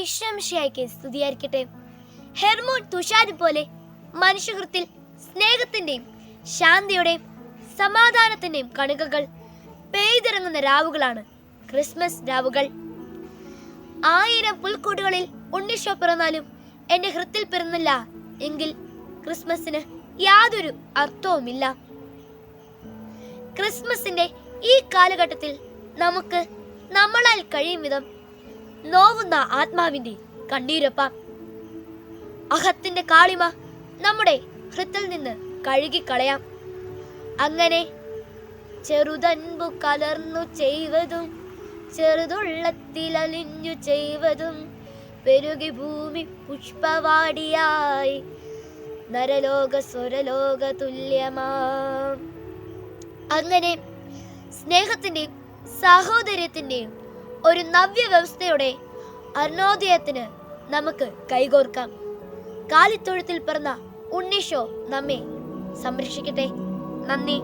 ഈശ്വംശിയായിക്ക് സ്തുതിയായിരിക്കട്ടെ. ഹെർമോൻ തുഷാരി പോലെ മനുഷ്യഹൃത്തിൽ സ്നേഹത്തിന്റെയും ശാന്തിയുടെയും സമാധാനത്തിന്റെയും കണികകൾ പെയ്തിറങ്ങുന്ന രാവുകളാണ് ക്രിസ്മസ് രാവുകൾ. 1000 പുൽക്കൂടുകളിൽ ഉണ്ണിശോ പിറന്നാലും എന്റെ ഹൃത്തിൽ പിറന്നില്ല എങ്കിൽ ക്രിസ്മസിന് യാതൊരു അർത്ഥവുമില്ല. ക്രിസ്മസിന്റെ ഈ കാലഘട്ടത്തിൽ നമുക്ക് നമ്മളാൽ കഴിയും വിധം നോവുന്ന ആത്മാവിന്റെ കണ്ണീരൊപ്പാം. അഹത്തിന്റെ കാളിമ നമ്മുടെ ഹൃത്തിൽ നിന്ന് കഴുകിക്കളയാം. അങ്ങനെ ചെറുതൻപു കലർന്നു ചെയ്വതും ചെറുതുള്ളത്തിലലിഞ്ഞു ചെയ്വതും പെരുകി ഭൂമി പുഷ്പവാടിയായി നരലോക സ്വരലോക തുല്യമാം. അങ്ങനെ സ്നേഹത്തിന്റെയും സാഹോദര്യത്തിന്റെയും ഒരു നവ്യവ്യവസ്ഥയുടെ അരുണോദയത്തിന് നമുക്ക് കൈകോർക്കാം. കാലിത്തൊഴുത്തിൽ പിറന്ന ഉണ്ണീശോ നമ്മെ സംരക്ഷിക്കട്ടെ. നന്ദി.